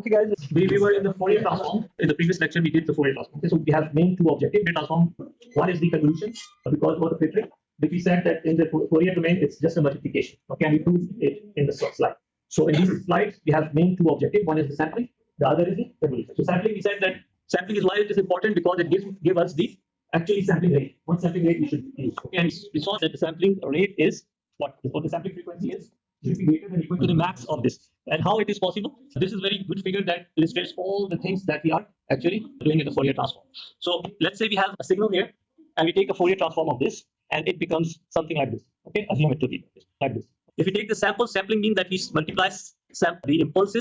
Okay, guys, we were in the Fourier transform. In the previous lecture, we did the Fourier transform. Okay, so we have main two objectives. The transform, one is the convolution because of the filtering. But we said that in the Fourier domain, it's just a multiplication. Okay, and we proved it in the slide. So in these slides, we have main two objectives. One is the sampling, the other is the convolution. So sampling, we said that sampling is why it is important because it gives us the actually sampling rate. What sampling rate we should use. Okay, and we saw that the sampling rate is what the sampling frequency is should be greater than equal to the max of this. And how it is possible? This is a very good figure that illustrates all the things that we are actually doing in the Fourier transform. So let's say we have a signal here and we take a Fourier transform of this and it becomes something like this. Okay, assume it to be like this. If we take the sampling means that we multiply the impulse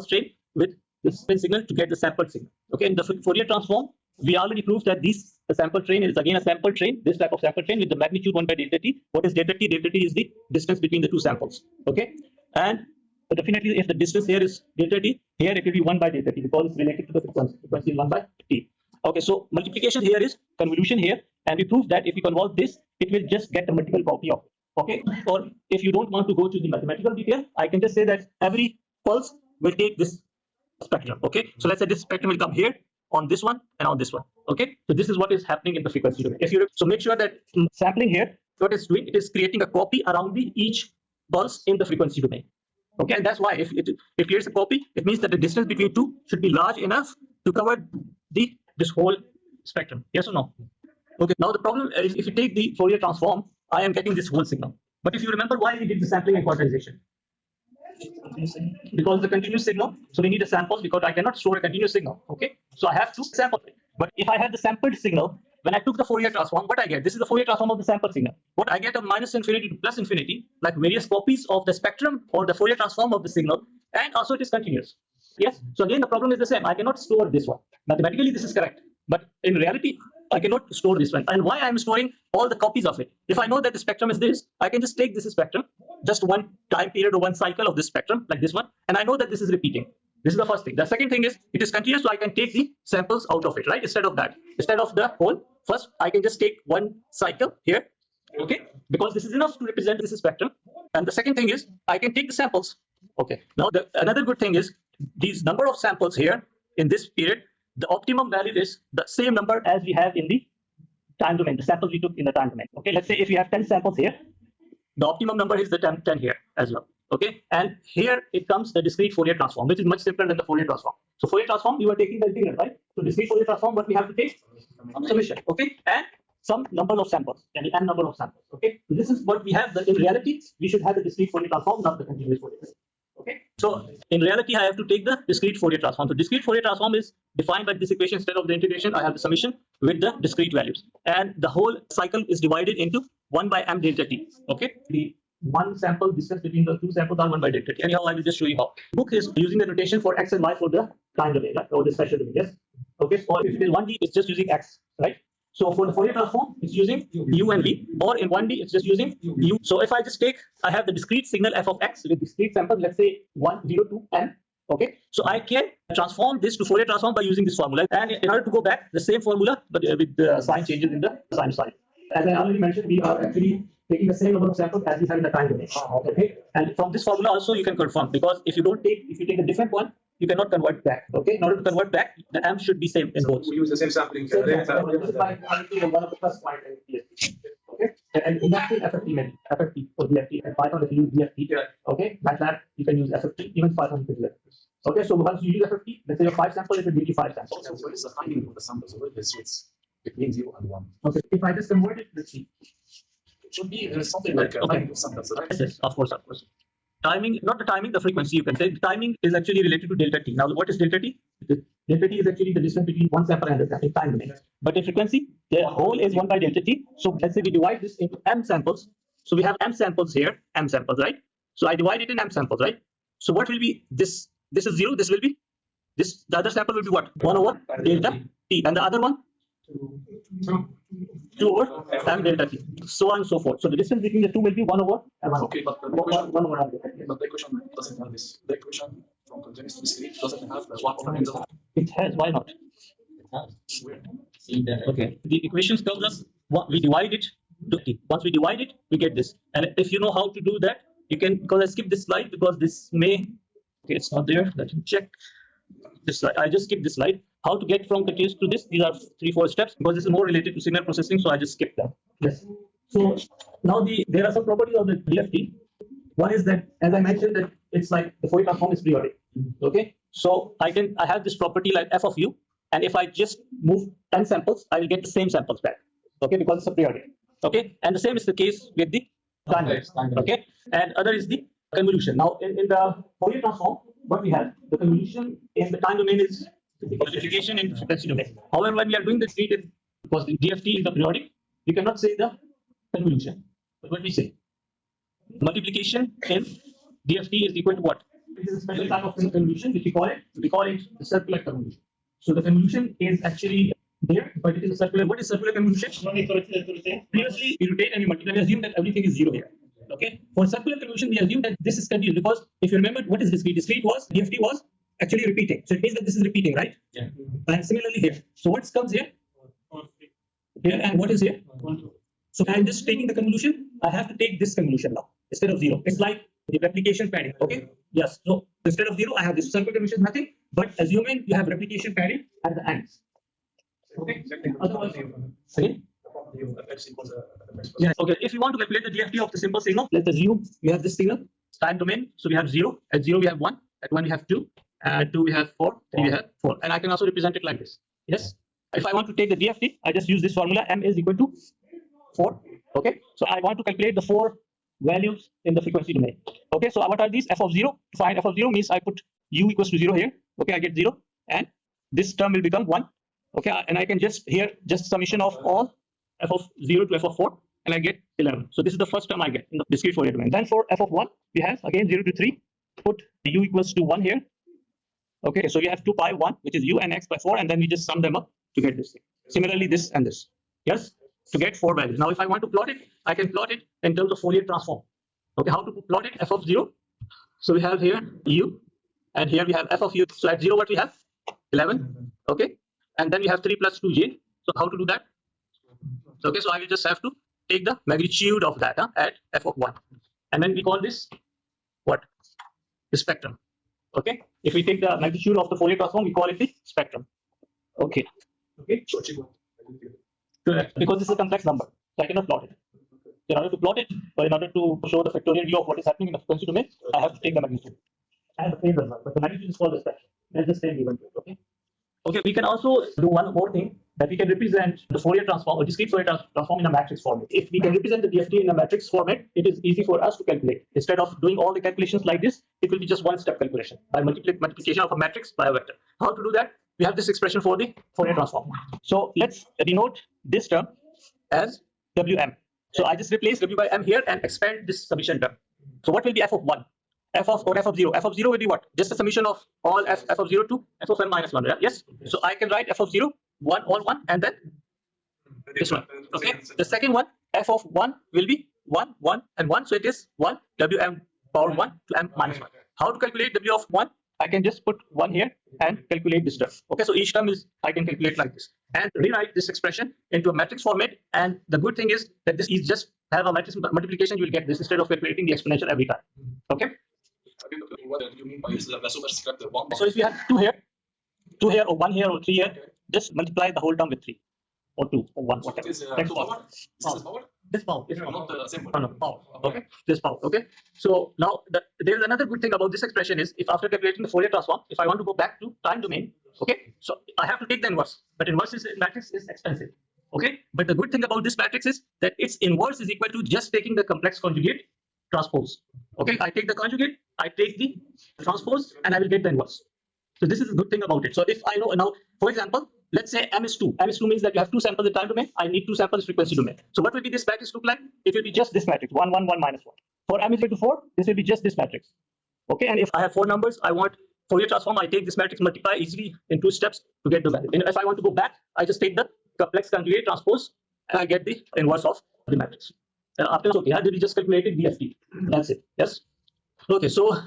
train with the spin signal to get the sampled signal. Okay, in the Fourier transform, we already proved that this sample train is again a sample train, this type of sample train with the magnitude 1 by delta t. What is delta t? Delta t is the distance between the two samples. Okay, and definitely if the distance here is delta t, here it will be 1 by delta t because it's related to the frequency 1 by t. Okay, so multiplication here is convolution here, and we proved that if we convolve this, it will just get a multiple copy of it. Okay, or if you don't want to go to the mathematical detail, I can just say that every pulse will take this spectrum. Okay, so let's say this spectrum will come here on this one and on this one. Okay, so this is what is happening in the frequency domain. So make sure that sampling here, what it's doing, it is creating a copy around each pulse in the frequency domain. Okay, and that's why if it creates a copy, it means that the distance between two should be large enough to cover this whole spectrum. Yes or no? Okay, now the problem is if you take the Fourier transform, I am getting this whole signal. But if you remember why we did the sampling and quantization, because the continuous signal, so we need a sample because I cannot store a continuous signal. Okay, so I have to sample it. But if I had the sampled signal, when I took the Fourier transform, what I get? This is the Fourier transform of the sample signal. What I get a minus infinity to plus infinity, like various copies of the spectrum or the Fourier transform of the signal, and also it is continuous. Yes. So again, the problem is the same. I cannot store this one. Mathematically, this is correct, but in reality, I cannot store this one. And why I am storing all the copies of it? If I know that the spectrum is this, I can just take this spectrum, just one time period or one cycle of this spectrum, like this one, and I know that this is repeating. This is the first thing. The second thing is it is continuous, so I can take the samples out of it, right? Instead of the whole, first I can just take one cycle here, okay? Because this is enough to represent this spectrum. And the second thing is I can take the samples. Okay. Now another good thing is these number of samples here in this period, the optimum value is the same number as we have in the time domain, the samples we took in the time domain. Okay, let's say if you have 10 samples here, the optimum number is the 10 here as well. Okay, and here it comes the discrete Fourier transform, which is much simpler than the Fourier transform. So Fourier transform, you are taking the integral, right? So discrete Fourier transform, what we have to take? Summation, okay, and some number of samples, and the n number of samples. Okay, so this is what we have. In reality, we should have the discrete Fourier transform, not the continuous Fourier transform. Okay, so in reality, I have to take the discrete Fourier transform. So discrete Fourier transform is defined by this equation. Instead of the integration, I have the summation with the discrete values, and the whole cycle is divided into 1 by m delta t. Okay, the one sample distance between the two samples are 1 by delta t. Anyhow, I will just show you how. The book is using the notation for x and y for the time domain, right? Or the special domain. Yes. Okay. Or if it is 1D, it's just using x, right? So for the Fourier transform, it's using u and v, or in 1D, it's just using u. So if I just take, I have the discrete signal f of x with discrete sample, let's say 1, 0 to n. Okay, so I can transform this to Fourier transform by using this formula. And in order to go back, the same formula, but with the sign changes in the sign sign. As I already mentioned, we are actually taking the same number of samples as we have in the time domain. Okay, and from this formula also you can confirm, because if you take a different one, you cannot convert back. Okay, in order to convert back, the m should be same in both. We use the same sampling. This is like one of the first point in DFT. Okay, and in that case, FFT for DFT, and Python if you use DFT. Yeah. Okay, MATLAB you can use FFT, even Python you can use FFT. Okay, so once you use FFT, let's say your 5 samples, it will give you 5 samples. So what is the timing of the samples? What is it's between 0 and 1? Okay, if I just convert it, let's see. It should be something like a timing of samples, right? Yes, of course. Timing, not the timing, the frequency you can say. The timing is actually related to delta t. Now, what is delta t? Delta t is actually the distance between one sample and another in time domain. But in frequency, the whole is 1 by delta t. So let's say we divide this into m samples. So we have m samples here, m samples, right? So I divide it in m samples, right? So what will be this? This is 0. This will be this. The other sample will be what? 1 over delta t, and the other one 2 over m delta t, so on and so forth. So the distance between the two will be 1 over m1. Okay, but the equation, 1 over m delta t. But the equation doesn't have this. The equation from continuous to discrete doesn't have the 1 over m delta t. It has. Why not? Okay. The equations tells us we divide it to t. Once we divide it, we get this. And if you know how to do that, you can. Because I skipped this slide because this may. Okay, it's not there. Let me check. this slide. I just skipped this slide. How to get from continuous to this? These are 3-4 steps because this is more related to signal processing, so I just skipped that. Yes. So now there are some properties of the DFT. One is that, as I mentioned, that it's like the Fourier transform is periodic. Okay. So I have this property like f of u, and if I just move 10 samples, I will get the same samples back. Okay, because it's a periodic. Okay, and the same is the case with the time domain. Okay, and other is the convolution. Now in the Fourier transform, what we have, the convolution in the time domain is multiplication in frequency domain. However, when we are doing the discrete, because the DFT is the periodic, we cannot say the convolution. But what we say, multiplication in DFT is equal to what? It is a special type of convolution which we call it the circular convolution. So the convolution is actually there, but it is a circular. What is circular convolution? Previously, we rotate and we multiply. We assume that everything is zero here. Okay. For circular convolution, we assume that this is continuous because if you remember, what is discrete? Discrete was DFT was actually repeating. So it means that this is repeating, right? Yeah. And similarly here. So what comes here? Here, and what is here? So I'm just taking the convolution. I have to take this convolution now instead of zero. It's like the replication padding. Okay. Yes. So instead of zero, I have this circular convolution, nothing. But assuming you have replication padding at the ends. Okay. Otherwise, again. Yes. Okay. If you want to calculate the DFT of the simple signal, let's assume we have this signal time domain. So we have 0. At 0 we have 1. At 1 we have 2. At 2 we have 4. 3 we have 4. And I can also represent it like this. Yes. If I want to take the DFT, I just use this formula. M is equal to 4. Okay. So I want to calculate the 4 values in the frequency domain. Okay. So what are these? F of 0. To find f of 0 means I put u equals to 0 here. Okay. I get 0, and this term will become 1. Okay. And I can just summation of all f of 0 to f of 4, and I get 11. So this is the first term I get in the discrete Fourier domain. Then for f of 1, we have again 0 to 3. Put u equals to 1 here. Okay. So we have 2 pi 1, which is u, and x by 4, and then we just sum them up to get this thing. Similarly, this and this. Yes. To get 4 values. Now, if I want to plot it, I can plot it in terms of Fourier transform. Okay, how to plot it? F of 0. So we have here u, and here we have f of u. So at 0, what we have? 11. Okay, and then we have 3 plus 2j. So how to do that? Okay, so I will just have to take the magnitude of that at f of 1, and then we call this what? The spectrum. Okay, if we take the magnitude of the Fourier transform, we call it the spectrum. Okay. Okay. Because this is a complex number, so I cannot plot it. In order to plot it, or in order to show the factorial view of what is happening in the frequency domain, I have to take the magnitude and the phase as well. But the magnitude is called the spectrum. Let's just say given to it. Okay. Okay. We can also do one more thing, that we can represent the Fourier transform or discrete Fourier transform in a matrix format. If we can represent the DFT in a matrix format, it is easy for us to calculate. Instead of doing all the calculations like this, it will be just one-step calculation by multiplication of a matrix by a vector. How to do that? We have this expression for the Fourier transform. So let's denote this term as Wm. So I just replace W by M here and expand this summation term. So what will be f of 1? F of 0. F of 0 will be what? Just a summation of all f of 0 to f of n minus 1. Right? Yes. So I can write f of 0, 1, all 1, and then this one. Okay. The second one, f of 1 will be 1, 1, and 1. So it is 1 Wm power 1 to m minus 1. How to calculate W of 1? I can just put 1 here and calculate this term. Okay, so each term is I can calculate like this and rewrite this expression into a matrix format. And the good thing is that this is just have a matrix multiplication. You will get this instead of calculating the exponential every time. Okay. What do you mean by the superscript 1? So if you have 2 here, or 1 here, or 3 here, just multiply the whole term with 3 or 2 or 1, whatever. This is power. This power. Not simple. No, power. Okay. This power. Okay. So now there is another good thing about this expression is if after calculating the Fourier transform, if I want to go back to time domain, okay, so I have to take the inverse. But inverse matrix is expensive. Okay. But the good thing about this matrix is that its inverse is equal to just taking the complex conjugate transpose. Okay. I take the conjugate, I take the transpose, and I will get the inverse. So this is a good thing about it. So if I know now, for example, let's say M is 2. M is 2 means that you have 2 samples in time domain. I need 2 samples frequency domain. So what will be this matrix look like? It will be just this matrix, 1, 1, 1, minus 1. For M is equal to 4, this will be just this matrix. Okay, and if I have 4 numbers, I want Fourier transform, I take this matrix, multiply easily in 2 steps to get the value. And if I want to go back, I just take the complex conjugate transpose, and I get the inverse of the matrix. And after, okay, I did just calculated DFT. That's it. Yes. Okay, so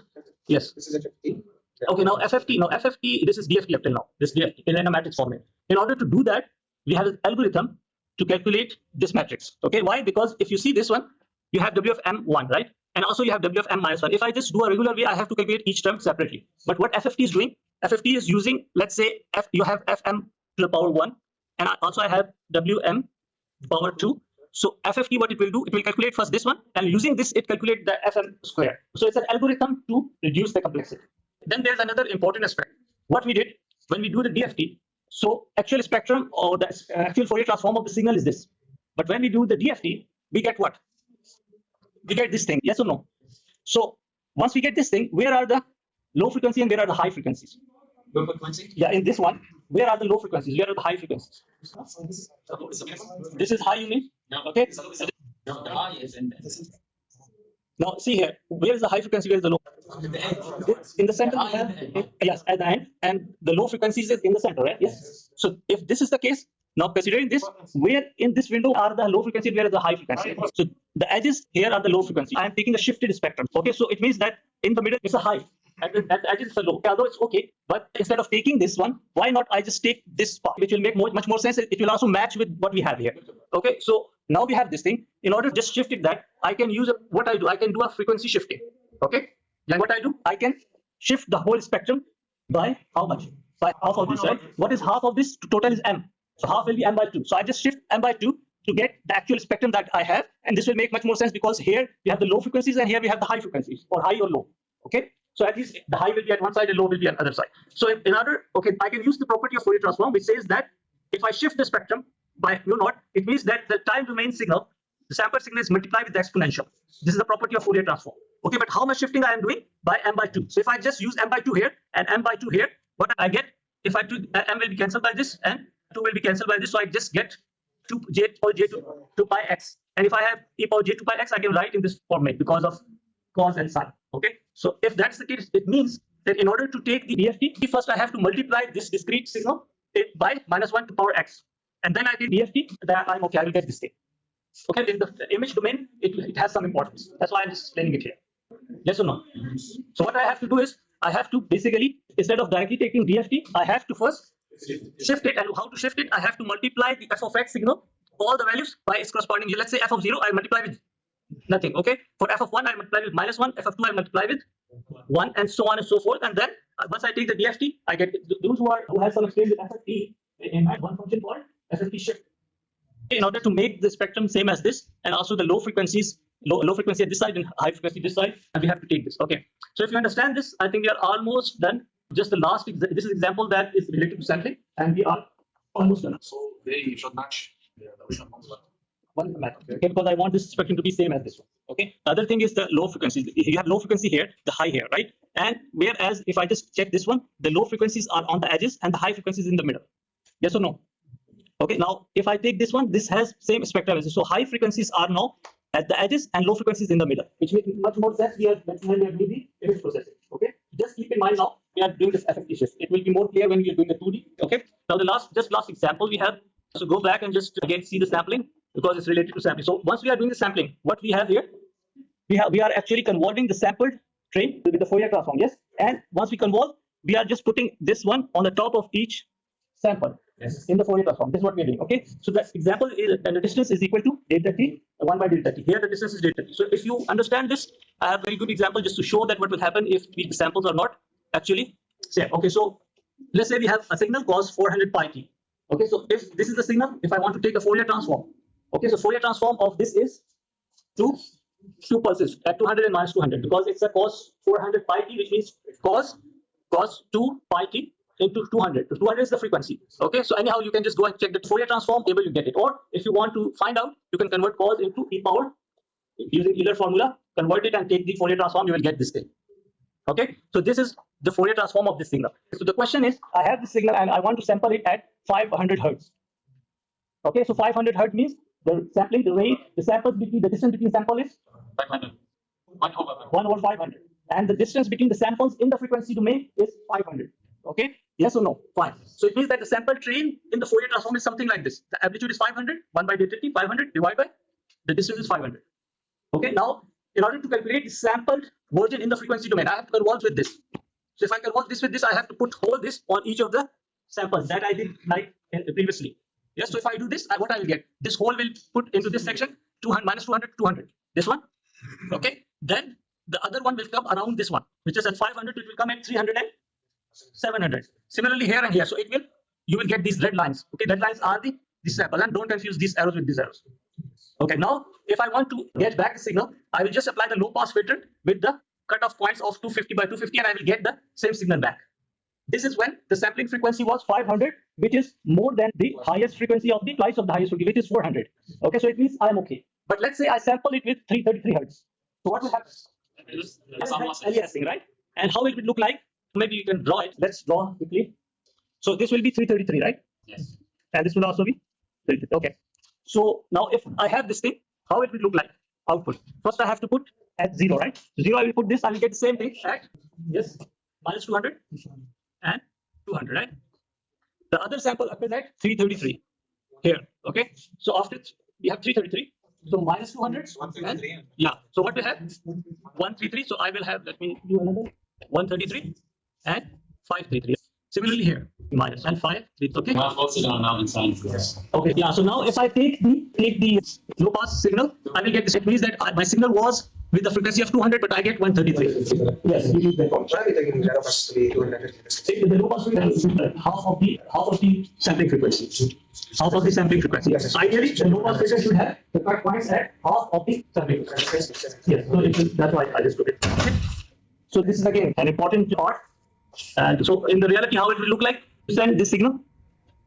yes. This is FFT. Okay, now FFT. Now FFT, this is DFT up till now. This DFT in a matrix format. In order to do that, we have an algorithm to calculate this matrix. Okay, why? Because if you see this one, you have W of M1, right? and also you have W of M minus 1. If I just do a regular way, I have to calculate each term separately. But what FFT is doing, FFT is using, let's say, you have Fm to the power 1, and I have Wm power 2. So FFT, what it will do, it will calculate first this one, and using this, it calculate the Fm square. So it's an algorithm to reduce the complexity. Then there's another important aspect. What we did when we do the DFT, so actual spectrum or the actual Fourier transform of the signal is this. But when we do the DFT, we get what? We get this thing, yes or no? So once we get this thing, where are the low frequency and where are the high frequencies? Low frequency? Yeah, in this one, where are the low frequencies? Where are the high frequencies? This is high, you mean? Okay. The high is in this. Now see here, where is the high frequency? Where is the low? In the center, we have, yes, at the end, and the low frequencies is in the center, right? Yes. So if this is the case, now considering this, where in this window are the low frequency, where is the high frequency? So the edges here are the low frequency. I am taking a shifted spectrum. Okay, so it means that in the middle it's a high, at the edges it's a low. Although it's okay, but instead of taking this one, why not I just take this part, which will make much more sense. It will also match with what we have here. Okay, so now we have this thing. In order to just shift it, that I can use what I do. I can do a frequency shifting. Okay, and what I do, I can shift the whole spectrum by how much? By half of this, right? What is half of this? Total is m. So half will be m by 2. So I just shift m by 2 to get the actual spectrum that I have, and this will make much more sense because here we have the low frequencies and here we have the high frequencies, or high or low. Okay, so at least the high will be at one side and low will be on the other side. So in order, okay, I can use the property of Fourier transform, which says that if I shift the spectrum by mu0, it means that the time domain signal, the sample signal is multiplied with the exponential. This is the property of Fourier transform. Okay, but how much shifting I am doing? By m by 2. So if I just use m by 2 here and m by 2 here, what I get, if I do, m will be cancelled by this and 2 will be cancelled by this, so I just get 2 j power j to pi x. And if I have e power j to pi x, I can write in this format because of cos and sine. Okay, so if that's the case, it means that in order to take the DFT, first I have to multiply this discrete signal by -1 to power x, and then I take DFT. That I'm okay. I will get this thing. Okay, in the image domain, it has some importance. That's why I'm just explaining it here. Yes or no? So what I have to do is I have to basically, instead of directly taking DFT, I have to first shift it. And how to shift it? I have to multiply the f of x signal, all the values by its corresponding. Let's say f of 0, I multiply with nothing. Okay. For f of 1, I multiply with -1. F of 2, I multiply with 1, and so on and so forth. And then once I take the DFT, I get those who have some experience with FFT in one function called FFT shift. In order to make the spectrum same as this, and also the low frequencies, low frequency at this side and high frequency this side, and we have to take this. Okay. So if you understand this, I think we are almost done. Just the last, this is an example that is related to sampling, and we are almost done. So they should match the original ones. One matter, okay, because I want this spectrum to be same as this one. Okay. The other thing is the low frequencies. You have low frequency here, the high here, right? And whereas if I just check this one, the low frequencies are on the edges and the high frequencies in the middle. Yes or no? Okay. Now, if I take this one, this has same spectrum as this. So high frequencies are now at the edges and low frequencies in the middle, which makes much more sense. We are doing the image processing. Okay. Just keep in mind now we are doing this FFT shift. It will be more clear when we are doing the 2D. Okay. Now the last example we have. So go back and just again see the sampling because it's related to sampling. So once we are doing the sampling, what we have here, we are actually convolving the sampled train with the Fourier transform. Yes. And once we convolve, we are just putting this one on the top of each sample. Yes. In the Fourier transform. This is what we are doing. Okay. So that example is, and the distance is equal to delta t, 1 by delta t. Here the distance is delta t. So if you understand this, I have a very good example just to show that what will happen if the samples are not actually same. Okay. So let's say we have a signal cos 400 pi t. Okay. So if this is the signal, if I want to take a Fourier transform, okay. So Fourier transform of this is two pulses at 200 and -200 because it's a cos 400 pi t, which means cos 2 pi t into 200. 200 is the frequency. Okay, so anyhow, you can just go and check the Fourier transform, able you get it. Or if you want to find out, you can convert cos into e power using either formula, convert it and take the Fourier transform, you will get this thing. Okay, so this is the Fourier transform of this signal. So the question is, I have this signal and I want to sample it at 500 hertz. Okay, so 500 hertz means the sampling, the rate, the samples between the distance between sample is 500. 1 over 500, and the distance between the samples in the frequency domain is 500. Okay, yes or no? Fine. So it means that the sample train in the Fourier transform is something like this. The amplitude is 500, 1 by delta t, 500 divided by the distance is 500. Okay, now in order to calculate the sampled version in the frequency domain, I have to convolve with this. So if I convolve this with this, I have to put whole this on each of the samples that I did like previously. Yes, so if I do this, what I will get? This whole will put into this section 200 minus 200, 200. This one. Okay. then the other one will come around this one, which is at 500, it will come at 300 and 700. Similarly here and here, so you will get these red lines. Okay, red lines are the sample, and don't confuse these arrows with these arrows. Okay, now if I want to get back the signal, I will just apply the low pass filter with the cutoff points of 250 by 250, and I will get the same signal back. This is when the sampling frequency was 500, which is more than the highest frequency of the twice of the highest frequency, which is 400. Okay, so it means I am okay. But let's say I sample it with 333 hertz. So what will happen? Aliasing, right? And how it will look like? Maybe you can draw it. Let's draw quickly. So this will be 333, right? Yes. And this will also be 333. Okay. So now if I have this thing, how it will look like? Output. First I have to put at 0, right? 0, I will put this, I will get the same thing at, yes, minus 200 and 200, right? The other sample appears at 333 here, okay? So after we have 333, so minus 200, and, yeah, so what we have? 133, so I will have, let me do another, 133 and 533. Similarly here, minus and 533, okay? I've also done another sign for this. Okay, yeah, so now if I take the low pass signal, I will get this. It means that my signal was with the frequency of 200, but I get 133. Yes, you use that one. Take the low pass filter, half of the sampling frequency. Half of the sampling frequency. Ideally, the low pass filter should have the cut points at half of the sampling frequency. Yes, so that's why I just took it. Okay. So this is again an important part. And so in the reality, how it will look like? Send this signal,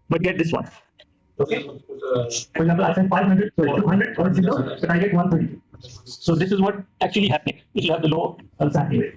but get this one. Okay. For example, I send 500, sorry, 200 for a signal, but I get 132. So this is what actually happening if you have the low sampling rate.